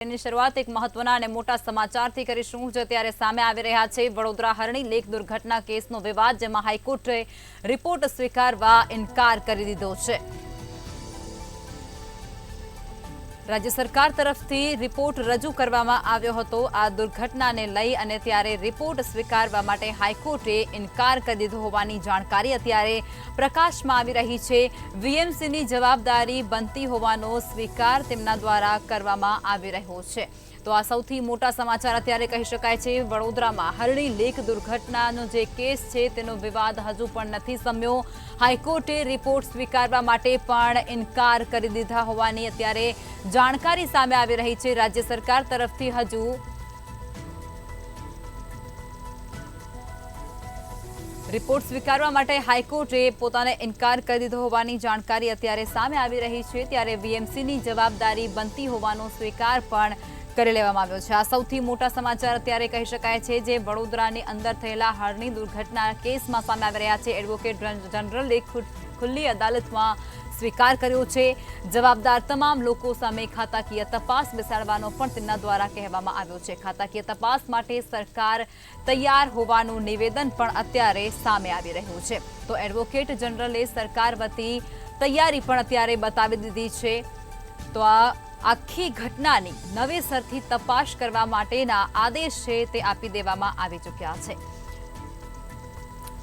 ની શરૂઆત એક મહત્વના અને મોટા સમાચારથી કરીશું જે ત્યારે સામે આવી રહ્યા છે વડોદરા હરણી લેક દુર્ઘટના કેસનો વિવાદ જેમાં હાઈકોર્ટે રિપોર્ટ સ્વીકારવા ઇનકાર કરી દીધો છે। રાજ્ય સરકાર તરફથી રિપોર્ટ રજૂ કરવામાં આવ્યો હતો આ દુર્ઘટનાને લઈ અને ત્યારે રિપોર્ટ સ્વીકારવા માટે હાઈકોર્ટે ઇનકાર કરી દીધો હોવાની જાણકારી અત્યારે પ્રકાશમાં આવી રહી છે। વીએમસીની જવાબદારી બનતી હોવાનો સ્વીકાર તેમના દ્વારા કરવામાં આવી રહ્યો છે। તો આ સૌથી મોટા સમાચાર અત્યારે કહી શકાય છે વડોદરામાં હરણી લેક દુર્ઘટનાનો જે કેસ છે તેનો વિવાદ હજુ પણ નથી શમ્યો। હાઈકોર્ટે રિપોર્ટ સ્વીકારવા માટે પણ ઇનકાર કરી દીધા હોવાની અત્યારે જાણકારી સામે આવી રહી છે। રાજ્ય સરકાર તરફથી હજુ રિપોર્ટ સ્વીકારવા માટે હાઈકોર્ટે પોતાને ઇનકાર કરી દીધો હોવાની જાણકારી અત્યારે સામે આવી રહી છે ત્યારે વીએમસીની જવાબદારી બનતી હોવાનો સ્વીકાર પણ કરી લેવામાં આવ્યો છે। આ સૌથી મોટા સમાચાર અત્યારે કહી શકાય છે જે વડોદરાની અંદર થયેલા હરણી દુર્ઘટના કેસમાં સામે આવી રહ્યા છે। એડવોકેટ જનરલે ખુલ્લી અદાલતમાં સ્વીકાર કર્યો છે। જવાબદાર તમામ લોકો સામે ખાતાકીય તપાસ બેસાડવાનો પણ તેમના દ્વારા કહેવામાં આવ્યો છે। ખાતાકીય તપાસ માટે સરકાર તૈયાર હોવાનું નિવેદન પણ અત્યારે સામે આવી રહ્યું છે। તો એડવોકેટ જનરલે સરકાર વતી તૈયારી પણ અત્યારે બતાવી દીધી છે। તો આ આખી ઘટનાની નવેસરથી તપાસ કરવા માટેના આદેશ છે તે આપી દેવામાં આવી ચૂક્યા છે।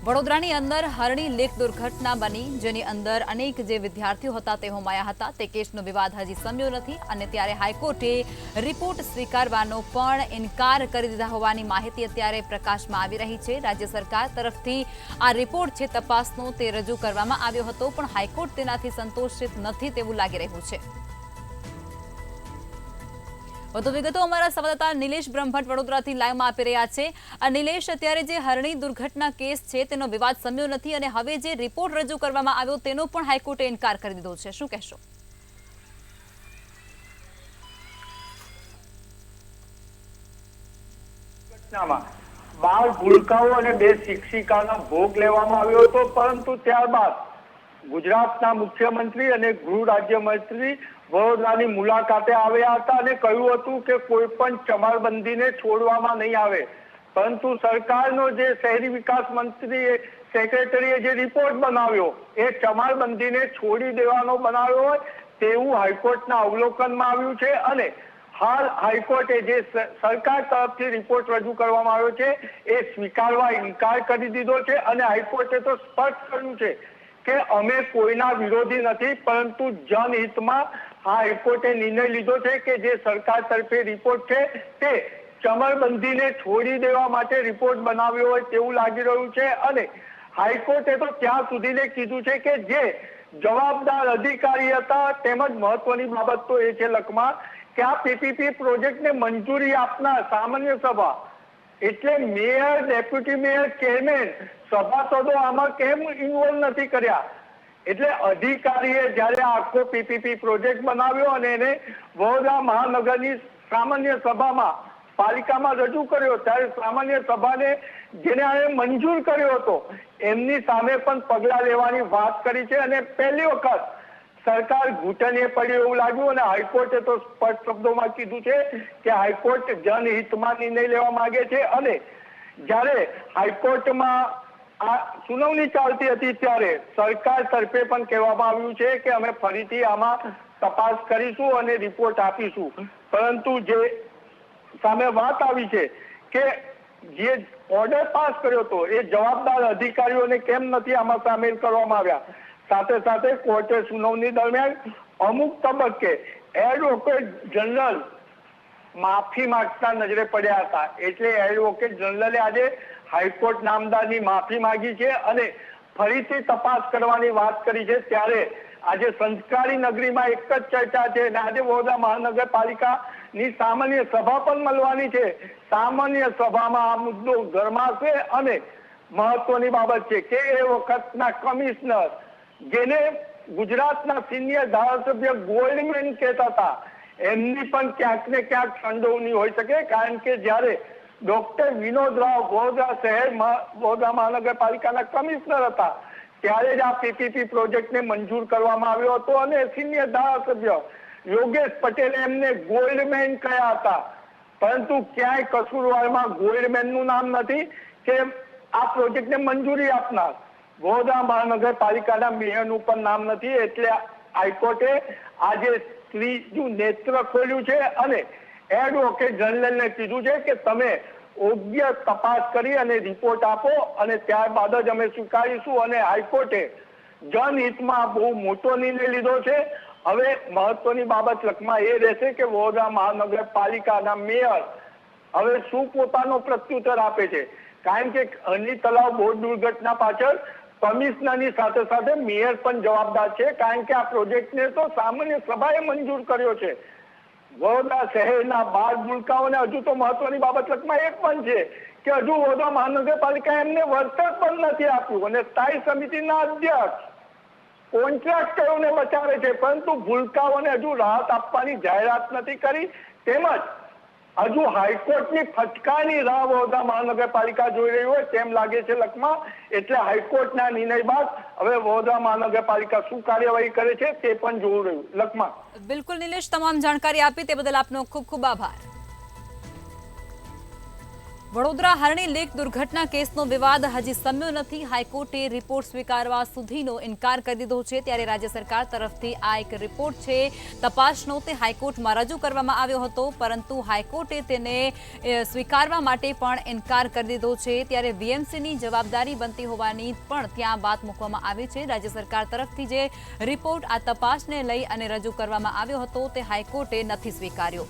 વડોદરાની અંદર હરણી લેક દુર્ઘટના બની જેની અંદર અનેક જે વિદ્યાર્થીઓ હતા તે હોમાયા હતા તે કેસનો વિવાદ હજી શમ્યો નથી અને ત્યારે હાઈકોર્ટે રિપોર્ટ સ્વીકારવાનો પણ ઇનકાર કરી દીધા હોવાની માહિતી અત્યારે પ્રકાશમાં આવી રહી છે। રાજ્ય સરકાર તરફથી આ રિપોર્ટ છે તપાસનો તે રજૂ કરવામાં આવ્યો હતો પણ હાઈકોર્ટ તેનાથી સંતોષિત નથી તેવું લાગી રહ્યું છે। વધુ વિગતો અમારા સંવાદદાતા નિલેશ બ્રહ્મભટ્ટ વડોદરાથી લાઈવમાં આપી રહ્યા છે। નિલેશ, અત્યારે જે હરણી દુર્ઘટના કેસ છે તેનો વિવાદ શમ્યો નથી અને હવે જે રિપોર્ટ રજૂ કરવામાં આવ્યો તેનો પણ હાઈકોર્ટે ઇનકાર કરી દીધો છે, શું કહેશો? બાળ ભૂલકાઓ અને 2 શિક્ષિકાનો ભોગ લેવામાં આવ્યો હતો પરંતુ ત્યારબાદ ગુજરાતના મુખ્યમંત્રી અને ગૃહ રાજ્યમંત્રી વડોદરાની મુલાકાતે આવ્યા હતા અને કહ્યું હતું કે કોઈ પણ ચમારબંધીને છોડવામાં નહીં આવે પરંતુ સરકારનો જે શહેરી વિકાસ મંત્રી સેક્રેટરીએ જે રિપોર્ટ બનાવ્યો એ ચમારબંધીને છોડી દેવાનો બનાવ્યો હોય તેવું હાઈકોર્ટના અવલોકનમાં આવ્યું છે અને હાલ હાઈકોર્ટે જે સરકાર તરફથી રિપોર્ટ રજૂ કરવામાં આવ્યો છે એ સ્વીકારવા ઇનકાર કરી દીધો છે અને હાઈકોર્ટે તો સ્પષ્ટ કર્યું છે કે અમે કોઈના વિરોધી નથી પરંતુ જનહિતમાં હાઈકોર્ટે નિર્ણય લીધો છે કે જે સરકાર તરફે રિપોર્ટ છે તે ચમરબંધીને છોડી દેવા માટે રિપોર્ટ બનાવ્યો હોય તેવું લાગી રહ્યું છે અને હાઈકોર્ટે તો ત્યાં સુધીને કીધું છે કે જે જવાબદાર અધિકારી હતા તેમજ મહત્વની બાબત તો એ છે લખમાં કે આ પીપીપી પ્રોજેક્ટને મંજૂરી આપનાર સામાન્ય સભા એટલે મેયર, ડેપ્યુટી મેયર, ચેરમેન, સભાસદો આમાં કેમ ઇન્વોલ્વ નથી કર્યા? એટલે અધિકારીએ જયારે આખો પીપીપી પ્રોજેક્ટ બનાવ્યો અને એને વડોદરા મહાનગરની સામાન્ય સભામાં પાલિકામાં રજૂ કર્યો ત્યારે સામાન્ય સભાને જેને મંજૂર કર્યો હતો એમની સામે પણ પગલા લેવાની વાત કરી છે અને પહેલી વખત સરકાર ઘૂંટણીએ પડી એવું લાગ્યું અને હાઈકોર્ટે તો સ્પષ્ટ શબ્દોમાં કીધું છે કે હાઈકોર્ટ જનહિતમાં નિર્ણય લેવા માંગે છે અને જ્યારે હાઈકોર્ટમાં આ સુનાવણી ચાલતી હતી ત્યારે સરકાર તરફે પણ કહેવામાં આવ્યું છે કે અમે ફરીથી આમાં તપાસ કરીશું અને રિપોર્ટ આપીશું પરંતુ જે સામે વાત આવી છે કે જે ઓર્ડર પાસ કર્યો હતો એ જવાબદાર અધિકારીઓને કેમ નથી આમાં સામેલ કરવામાં આવ્યા? સાથે સાથે કોર્ટે સુનાવણી દરમિયાન અમુક તબક્કે એડવોકેટ જનરલ માફી માંગતા નજરે પડ્યા હતા એટલે એડવોકેટ જનરલે આજે હાઈકોર્ટ નામદારની માફી માંગી છે અને ફરીથી તપાસ કરવાની વાત કરી છે ત્યારે આજે સંસ્કારી નગરીમાં એક જ ચર્ચા છે અને આજે વડોદરા મહાનગરપાલિકાની સામાન્ય સભા પણ મળવાની છે। સામાન્ય સભામાં આ મુદ્દો ગરમાશે અને મહત્વની બાબત છે કે એ વખતના કમિશનર જેને ગુજરાતના સિનિયર ધારાસભ્ય ગોલ્ડમેન કહેતા હતા એમની પણ ક્યાંક ને ક્યાંક સંડોવણી હોઈ શકે કારણ કે જ્યારે ડોક્ટર વિનોદ રાવ વડોદરા વડોદરા મહાનગરપાલિકાના કમિશનર હતા ત્યારે જ આ પીપીપી પ્રોજેક્ટને મંજૂર કરવામાં આવ્યો હતો અને સિનિયર ધારાસભ્ય યોગેશ પટેલે એમને ગોલ્ડમેન કહ્યા હતા, પરંતુ ક્યાંય કસૂરવારમાં ગોલ્ડમેનનું નામ નથી કે આ પ્રોજેક્ટને મંજૂરી આપનાર. વડોદરા મહાનગરપાલિકાના મેયરનું પણ નામ નથી. એટલે હાઈકોર્ટે આજે ત્રીજું નેત્ર ખોલ્યું છે અને એડવોકેટ જનરલને કીધું છે કે તમે યોગ્ય તપાસ કરી અને રિપોર્ટ આપો અને ત્યારબાદ જ અમે સ્વીકારીશું. અને હાઈકોર્ટે જનહિતમાં બહુ મોટો નિર્ણય લીધો છે. હવે મહત્વની બાબત લખમાં એ રહેશે કે વડોદરા મહાનગરપાલિકાના મેયર હવે શું પોતાનો પ્રત્યુત્તર આપે છે, કારણ કે અરણી તલાવ બોટ દુર્ઘટના પાછળ કમિશનરની સાથે સાથે મેયર પણ જવાબદાર છે, કારણ કે આ પ્રોજેક્ટને તો સામાન્ય સભાએ મંજૂર કર્યો છે. વડોદરા શહેરના 12 ભૂલકાઓને હજુ તો મહત્વની બાબત લખમાં એક પણ છે કે હજુ વડોદરા મહાનગરપાલિકા એમને વળતર પણ નથી આપ્યું અને સ્થાયી સમિતિના અધ્યક્ષ કોન્ટ્રાક્ટરોને બચાવે છે, પરંતુ ભૂલકાઓને હજુ રાહત આપવાની જાહેરાત નથી કરી. તેમજ હજુ હાઈકોર્ટની ફટકારની રાહ વડોદરા મહાનગરપાલિકા જોઈ રહી હોય તેમ લાગે છે લખમાં. એટલે હાઈકોર્ટના નિર્ણય બાદ હવે વડોદરા મહાનગરપાલિકા શું કાર્યવાહી કરે છે તે પણ જોવું રહ્યું લખમાં. બિલકુલ નિલેશ, તમામ જાણકારી આપી તે બદલ આપનો ખૂબ ખૂબ આભાર. વડોદરા હરણી લેક દુર્ઘટના કેસનો વિવાદ હજી શમ્યો નથી. હાઈકોર્ટે રિપોર્ટ સ્વીકારવા સુધીનો ઇનકાર કરી દીધો છે. ત્યારે રાજ્ય સરકાર તરફથી આ એક રિપોર્ટ છે તપાસનો, તે હાઈકોર્ટમાં રજૂ કરવામાં આવ્યો હતો, પરંતુ હાઈકોર્ટે તેને સ્વીકારવા માટે પણ ઇનકાર કરી દીધો છે. ત્યારે વીએમસીની જવાબદારી બનતી હોવાની પણ ત્યાં વાત મૂકવામાં આવી છે. રાજ્ય સરકાર તરફથી જે રિપોર્ટ આ તપાસને લઈ અને રજૂ કરવામાં આવ્યો હતો તે હાઈકોર્ટે નથી સ્વીકાર્યો.